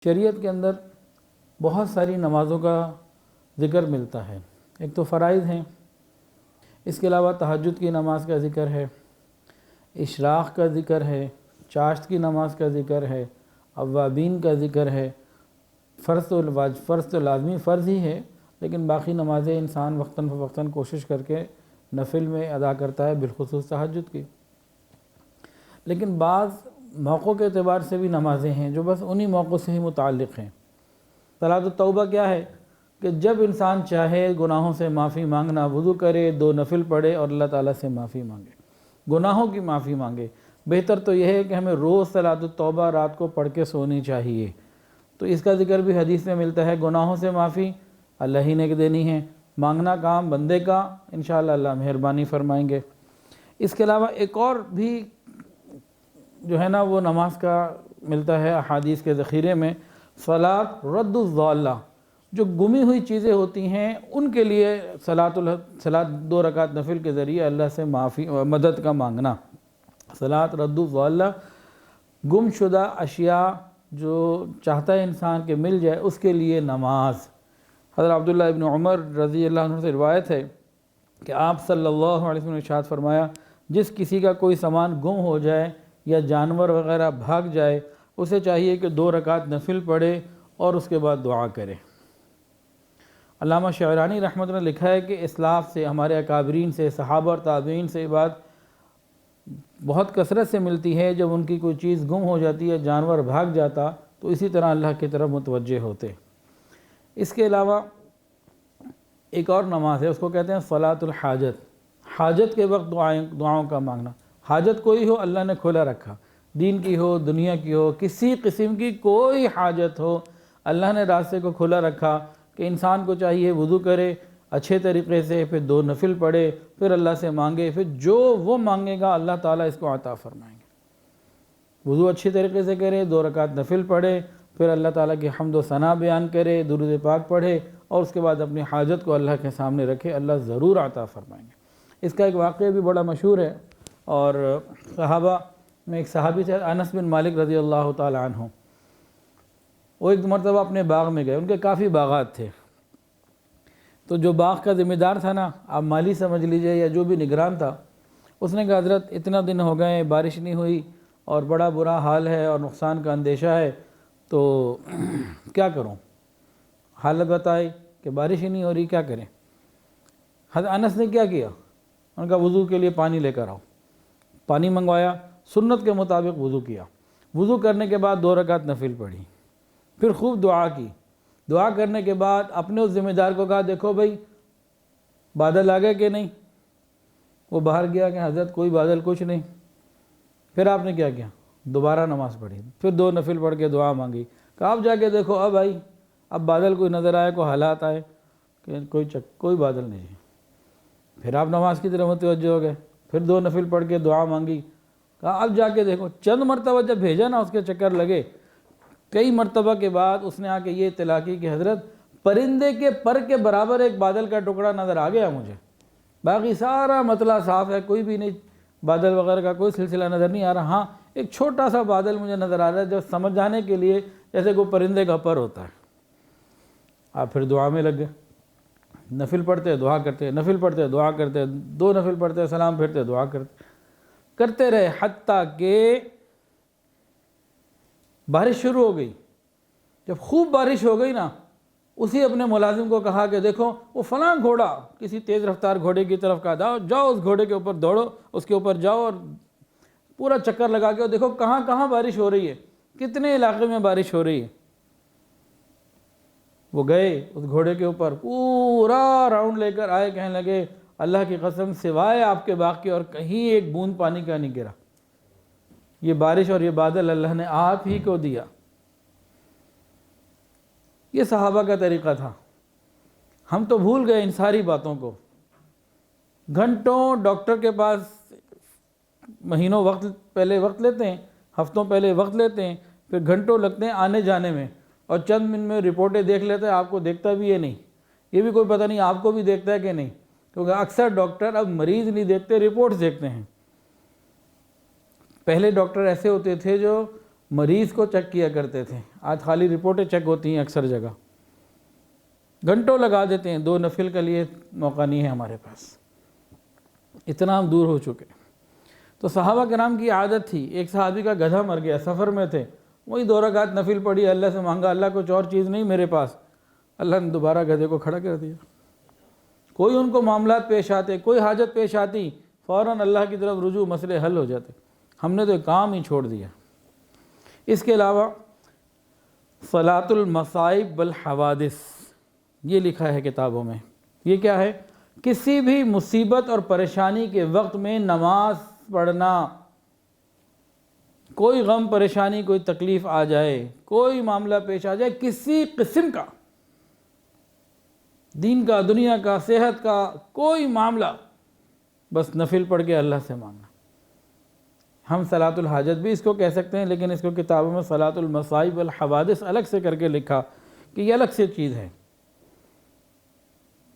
شریعت کے اندر بہت ساری نمازوں کا ذکر ملتا ہے۔ ایک تو فرائض ہیں، اس کے علاوہ تہجد کی نماز کا ذکر ہے، اشراق کا ذکر ہے، چاشت کی نماز کا ذکر ہے، اوابین کا ذکر ہے۔ فرض تو لازمی فرض ہی ہے، لیکن باقی نمازیں انسان وقتاً فوقتاً کوشش کر کے نفل میں ادا کرتا ہے، بالخصوص تہجد کی۔ لیکن بعض موقعوں کے اعتبار سے بھی نمازیں ہیں جو بس انہی موقعوں سے ہی متعلق ہیں۔ صلاۃ التوبہ کیا ہے کہ جب انسان چاہے گناہوں سے معافی مانگنا، وضو کرے، 2 نفل پڑھے اور اللہ تعالیٰ سے معافی مانگے، گناہوں کی معافی مانگے۔ بہتر تو یہ ہے کہ ہمیں روز صلاۃ التوبہ رات کو پڑھ کے سونی چاہیے۔ تو اس کا ذکر بھی حدیث میں ملتا ہے، گناہوں سے معافی اللہ ہی نے دینی ہے، مانگنا کام بندے کا، انشاءاللہ اللہ مہربانی فرمائیں گے۔ اس کے علاوہ ایک اور بھی جو ہے نا وہ نماز کا ملتا ہے احادیث کے ذخیرے میں، صلاۃ رد الضالہ، جو گمی ہوئی چیزیں ہوتی ہیں ان کے لیے صلاۃ 2 رکعت نفل کے ذریعے اللہ سے معافی مدد کا مانگنا۔ صلاۃ رد الضالہ، گم شدہ اشیاء جو چاہتا ہے انسان کہ مل جائے، اس کے لیے نماز۔ حضرت عبداللہ ابن عمر رضی اللہ عنہ سے روایت ہے کہ آپ صلی اللہ علیہ وسلم نے ارشاد فرمایا، جس کسی کا کوئی سامان گم ہو جائے یا جانور وغیرہ بھاگ جائے، اسے چاہیے کہ 2 رکعت نفل پڑھے اور اس کے بعد دعا کرے۔ علامہ شعرانی رحمۃ اللہ نے لکھا ہے کہ اسلاف سے، ہمارے اکابرین سے، صحابہ اور تابعین سے یہ بات بہت کثرت سے ملتی ہے، جب ان کی کوئی چیز گم ہو جاتی ہے، جانور بھاگ جاتا، تو اسی طرح اللہ کی طرف متوجہ ہوتے۔ اس کے علاوہ ایک اور نماز ہے، اس کو کہتے ہیں صلاۃ الحاجت، حاجت کے وقت دعاؤں کا مانگنا۔ حاجت کوئی ہو اللہ نے کھولا رکھا، دین کی ہو، دنیا کی ہو، کسی قسم کی کوئی حاجت ہو، اللہ نے راستے کو کھلا رکھا کہ انسان کو چاہیے وضو کرے اچھے طریقے سے، پھر 2 نفل پڑھے، پھر اللہ سے مانگے، پھر جو وہ مانگے گا اللہ تعالیٰ اس کو عطا فرمائیں گے۔ وضو اچھے طریقے سے کرے، 2 رکعت نفل پڑھے، پھر اللہ تعالیٰ کی حمد و ثنا بیان کرے، درود پاک پڑھے، اور اس کے بعد اپنی حاجت کو اللہ کے سامنے رکھے، اللہ ضرور عطا فرمائیں گے۔ اس کا ایک واقعہ بھی بڑا مشہور ہے، اور صحابہ میں ایک صحابی تھے انس بن مالک رضی اللہ تعالی عنہ۔ وہ ایک مرتبہ اپنے باغ میں گئے، ان کے کافی باغات تھے، تو جو باغ کا ذمہ دار تھا نا، آپ مالی سمجھ لیجئے یا جو بھی نگران تھا، اس نے کہا حضرت اتنا دن ہو گئے بارش نہیں ہوئی اور بڑا برا حال ہے اور نقصان کا اندیشہ ہے، تو کیا کروں؟ حالت بتائی کہ بارش ہی نہیں ہو رہی، کیا کریں؟ حضرت انس نے کیا کیا؟ ان کا وضو کے لیے پانی لے کر آؤ۔ پانی منگوایا، سنت کے مطابق وضو کیا، وضو کرنے کے بعد 2 رکعت نفل پڑھی، پھر خوب دعا کی۔ دعا کرنے کے بعد اپنے اس ذمہ دار کو کہا، دیکھو بھائی بادل آ گئے کہ نہیں؟ وہ باہر گیا کہ حضرت کوئی بادل کچھ نہیں۔ پھر آپ نے کیا کیا؟ دوبارہ نماز پڑھی، پھر 2 نفل پڑھ کے دعا مانگی، کہا اب جا کے دیکھو، اب بھائی اب بادل کوئی نظر آئے، کوئی حالات آئے کہ کوئی بادل نہیں ہے۔ پھر آپ نماز کی طرف متوجہ ہو گئے، پھر 2 نفل پڑھ کے دعا مانگی، کہا اب جا کے دیکھو۔ چند مرتبہ جب بھیجا نا، اس کے چکر لگے، کئی مرتبہ کے بعد اس نے آ کے یہ اطلاع کی کہ حضرت پرندے کے پر کے برابر ایک بادل کا ٹکڑا نظر آ گیا مجھے، باقی سارا مطلع صاف ہے، کوئی بھی نہیں، بادل وغیرہ کا کوئی سلسلہ نظر نہیں آ رہا۔ ہاں ایک چھوٹا سا بادل مجھے نظر آ رہا ہے، جو سمجھ جانے کے لیے جیسے کوئی پرندے کا پر ہوتا ہے۔ آپ پھر دعا میں لگ گئے، نفل پڑھتے دعا کرتے، نفل پڑھتے دعا کرتے، 2 نفل پڑھتے سلام پھرتے دعا کرتے رہے، حتیٰ کہ بارش شروع ہو گئی۔ جب خوب بارش ہو گئی نا، اسی اپنے ملازم کو کہا کہ دیکھو وہ فلاں گھوڑا، کسی تیز رفتار گھوڑے کی طرف کہا، جاؤ اس گھوڑے کے اوپر دوڑو، اس کے اوپر جاؤ اور پورا چکر لگا کے دیکھو کہاں کہاں بارش ہو رہی ہے، کتنے علاقے میں بارش ہو رہی ہے۔ وہ گئے اس گھوڑے کے اوپر، پورا راؤنڈ لے کر آئے، کہنے لگے اللہ کی قسم سوائے آپ کے باغ کے اور کہیں ایک بوند پانی کا نہیں گرا، یہ بارش اور یہ بادل اللہ نے آپ ہی کو دیا۔ یہ صحابہ کا طریقہ تھا۔ ہم تو بھول گئے ان ساری باتوں کو، گھنٹوں ڈاکٹر کے پاس مہینوں پہلے وقت لیتے ہیں، ہفتوں پہلے وقت لیتے ہیں، پھر گھنٹوں لگتے ہیں آنے جانے میں، اور چند منٹ میں رپورٹیں دیکھ لیتے ہیں، آپ کو دیکھتا بھی ہے نہیں، یہ بھی کوئی پتہ نہیں آپ کو بھی دیکھتا ہے کہ نہیں، کیونکہ اکثر ڈاکٹر اب مریض نہیں دیکھتے، رپورٹس دیکھتے ہیں۔ پہلے ڈاکٹر ایسے ہوتے تھے جو مریض کو چیک کیا کرتے تھے، آج خالی رپورٹیں چیک ہوتی ہیں اکثر جگہ، گھنٹوں لگا دیتے ہیں، 2 نفل کے لیے موقع نہیں ہے ہمارے پاس، اتنا ہم دور ہو چکے۔ تو صحابہ کرام کی عادت تھی، ایک صحابی کا گدھا مر گیا، سفر میں تھے، وہی 2 رکعت نفل پڑھی، اللہ سے مانگا، اللہ کچھ اور چیز نہیں میرے پاس، اللہ نے دوبارہ گدھے کو کھڑا کر دیا۔ کوئی ان کو معاملات پیش آتے، کوئی حاجت پیش آتی، فوراً اللہ کی طرف رجوع، مسئلے حل ہو جاتے۔ ہم نے تو ایک کام ہی چھوڑ دیا۔ اس کے علاوہ صلاۃ المصائب والحوادث، یہ لکھا ہے کتابوں میں۔ یہ کیا ہے؟ کسی بھی مصیبت اور پریشانی کے وقت میں نماز پڑھنا، کوئی غم پریشانی، کوئی تکلیف آ جائے، کوئی معاملہ پیش آ جائے کسی قسم کا، دین کا، دنیا کا، صحت کا، کوئی معاملہ، بس نفل پڑھ کے اللہ سے مانگنا۔ ہم صلاۃ الحاجت بھی اس کو کہہ سکتے ہیں، لیکن اس کو کتابوں میں صلاۃ المصائب والحوادث الگ سے کر کے لکھا کہ یہ الگ سے چیز ہے۔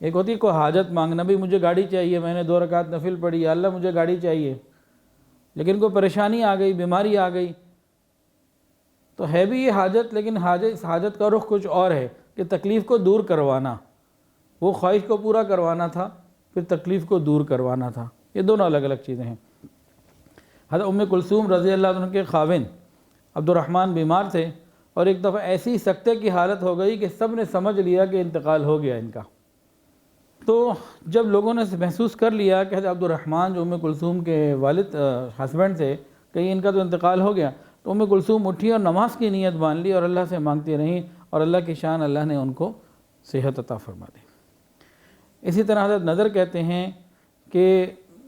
ایک ہوتی ہے کوئی حاجت مانگنا، بھی مجھے گاڑی چاہیے، میں نے 2 رکعت نفل پڑھی، یا اللہ مجھے گاڑی چاہیے، لیکن کوئی پریشانی آ گئی، بیماری آ گئی، تو ہے بھی یہ حاجت، لیکن حاجت کا رخ کچھ اور ہے کہ تکلیف کو دور کروانا، وہ خواہش کو پورا کروانا تھا، پھر تکلیف کو دور کروانا تھا۔ یہ دونوں الگ الگ چیزیں ہیں۔ حضرت ام کلثوم رضی اللہ عنہ کے خاوند عبد الرحمن بیمار تھے، اور ایک دفعہ ایسی سکتے کی حالت ہو گئی کہ سب نے سمجھ لیا کہ انتقال ہو گیا ان کا۔ تو جب لوگوں نے محسوس کر لیا کہ حضرت عبد الرحمن جو ام کلثوم کے والد ہسبینڈ تھے، کہ ان کا تو انتقال ہو گیا، تو ام کلثوم اٹھی اور نماز کی نیت مان لی اور اللہ سے مانگتی رہیں، اور اللہ کی شان اللہ نے ان کو صحت عطا فرما دی۔ اسی طرح حضرت نظر کہتے ہیں کہ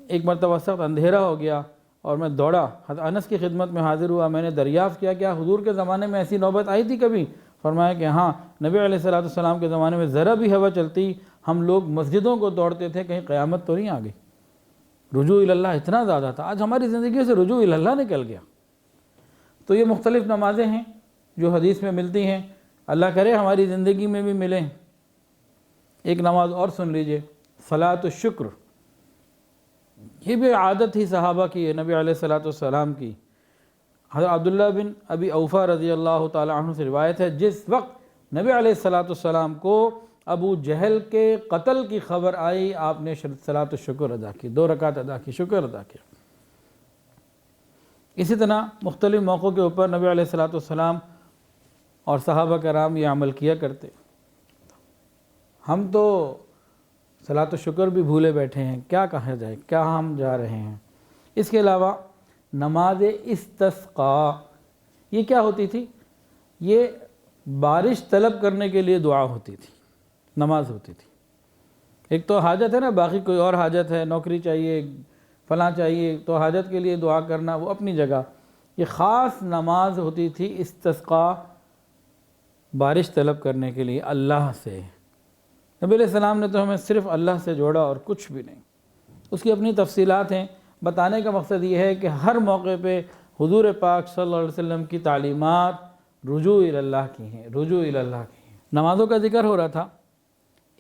ایک مرتبہ سخت اندھیرا ہو گیا اور میں دوڑا، حضرت انس کی خدمت میں حاضر ہوا، میں نے دریافت کیا کیا حضور کے زمانے میں ایسی نوبت آئی تھی کبھی؟ فرمایا کہ ہاں، نبی علیہ السلام کے زمانے میں ذرا بھی ہوا چلتی ہم لوگ مسجدوں کو دوڑتے تھے، کہیں قیامت تو نہیں آ گئی۔ رجوع اللہ اتنا زیادہ تھا، آج ہماری زندگی سے رجوع اللہ نکل گیا۔ تو یہ مختلف نمازیں ہیں جو حدیث میں ملتی ہیں، اللہ کرے ہماری زندگی میں بھی ملیں۔ ایک نماز اور سن لیجئے، صلاۃ الشکر، یہ بھی عادت تھی صحابہ کی، نبی علیہ السلام کی۔ حضرت عبداللہ بن ابی اوفا رضی اللہ تعالی عنہ سے روایت ہے، جس وقت نبی علیہ السلام کو ابو جہل کے قتل کی خبر آئی، آپ نے صلاۃ الشکر ادا کی، 2 رکعت ادا کی، شکر ادا کیا۔ اسی طرح مختلف موقعوں کے اوپر نبی علیہ السلام اور صحابہ کرام یہ عمل کیا کرتے۔ ہم تو صلاۃ الشکر بھی بھولے بیٹھے ہیں، کیا کہا جائے، کیا ہم جا رہے ہیں۔ اس کے علاوہ نماز استسقاء، یہ کیا ہوتی تھی؟ یہ بارش طلب کرنے کے لیے دعا ہوتی تھی، نماز ہوتی تھی۔ ایک تو حاجت ہے نا، باقی کوئی اور حاجت ہے، نوکری چاہیے، فلاں چاہیے، تو حاجت کے لیے دعا کرنا وہ اپنی جگہ۔ یہ خاص نماز ہوتی تھی استسقاء، بارش طلب کرنے کے لیے اللہ سے۔ نبی علیہ السلام نے تو ہمیں صرف اللہ سے جوڑا اور کچھ بھی نہیں۔ اس کی اپنی تفصیلات ہیں، بتانے کا مقصد یہ ہے کہ ہر موقع پہ حضور پاک صلی اللہ علیہ وسلم کی تعلیمات رجوع اللہ کی ہیں، رجوع اللہ کی ہیں۔ نمازوں کا ذکر ہو رہا تھا،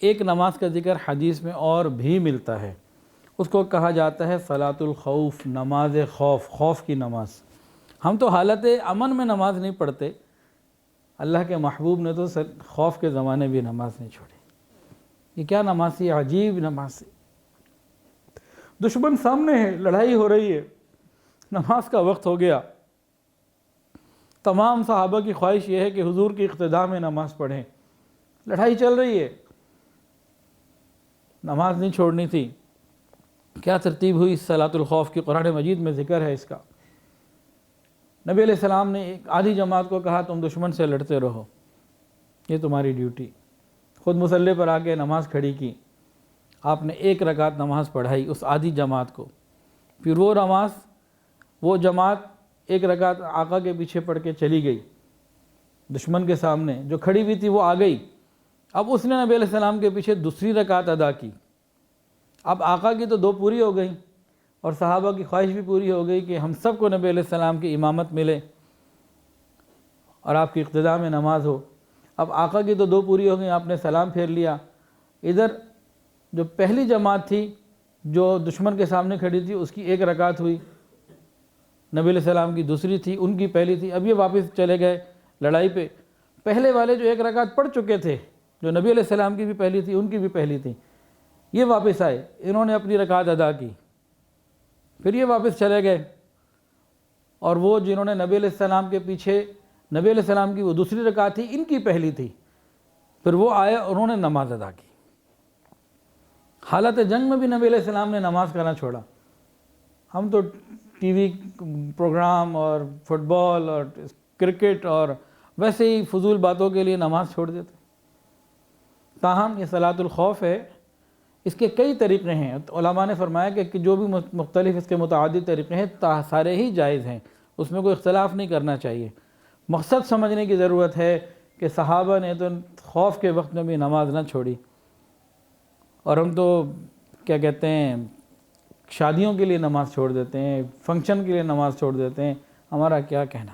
ایک نماز کا ذکر حدیث میں اور بھی ملتا ہے، اس کو کہا جاتا ہے صلاۃ الخوف، نماز خوف، خوف کی نماز۔ ہم تو حالت امن میں نماز نہیں پڑھتے، اللہ کے محبوب نے تو خوف کے زمانے بھی نماز نہیں چھوڑی۔ یہ کیا نماز تھی، عجیب نماز تھی۔ دشمن سامنے ہے، لڑائی ہو رہی ہے، نماز کا وقت ہو گیا، تمام صحابہ کی خواہش یہ ہے کہ حضور کی اقتداء میں نماز پڑھیں، لڑائی چل رہی ہے، نماز نہیں چھوڑنی تھی۔ کیا ترتیب ہوئی صلاۃ الخوف کی؟ قرآن مجید میں ذکر ہے اس کا۔ نبی علیہ السلام نے ایک آدھی جماعت کو کہا تم دشمن سے لڑتے رہو، یہ تمہاری ڈیوٹی۔ خود مصلی پر آ کے نماز کھڑی کی، آپ نے 1 رکعت نماز پڑھائی اس آدھی جماعت کو، پھر وہ جماعت 1 رکعت آقا کے پیچھے پڑھ کے چلی گئی، دشمن کے سامنے جو کھڑی ہوئی تھی وہ آ گئی، اب اس نے نبی علیہ السلام کے پیچھے دوسری رکعت ادا کی۔ اب آقا کی تو 2 پوری ہو گئی اور صحابہ کی خواہش بھی پوری ہو گئی کہ ہم سب کو نبی علیہ السلام کی امامت ملے اور آپ کی اقتداء میں نماز ہو۔ اب آقا کی تو 2 پوری ہو گئی، آپ نے سلام پھیر لیا۔ ادھر جو پہلی جماعت تھی جو دشمن کے سامنے کھڑی تھی، اس کی 1 رکعت ہوئی، نبی علیہ السلام کی دوسری تھی، ان کی پہلی تھی، اب یہ واپس چلے گئے لڑائی پہ۔ پہلے والے جو ایک رکعت پڑھ چکے تھے، جو نبی علیہ السلام کی بھی پہلی تھی، ان کی بھی پہلی تھی، یہ واپس آئے، انہوں نے اپنی رکعت ادا کی، پھر یہ واپس چلے گئے، اور وہ جنہوں نے نبی علیہ السلام کے پیچھے، نبی علیہ السلام کی وہ دوسری رکعت تھی، ان کی پہلی تھی، پھر وہ آئے، انہوں نے نماز ادا کی۔ حالت جنگ میں بھی نبی علیہ السلام نے نماز کا نہ چھوڑا۔ ہم تو ٹی وی پروگرام اور فٹ بال اور کرکٹ اور ویسے ہی فضول باتوں کے لیے نماز چھوڑ دیتے۔ تاہم یہ صلاۃ الخوف ہے، اس کے کئی طریقے ہیں۔ علماء نے فرمایا کہ جو بھی مختلف اس کے متعدد طریقے ہیں سارے ہی جائز ہیں، اس میں کوئی اختلاف نہیں کرنا چاہیے۔ مقصد سمجھنے کی ضرورت ہے کہ صحابہ نے تو خوف کے وقت میں بھی نماز نہ چھوڑی، اور ہم تو کیا کہتے ہیں شادیوں کے لیے نماز چھوڑ دیتے ہیں، فنکشن کے لیے نماز چھوڑ دیتے ہیں، ہمارا کیا کہنا۔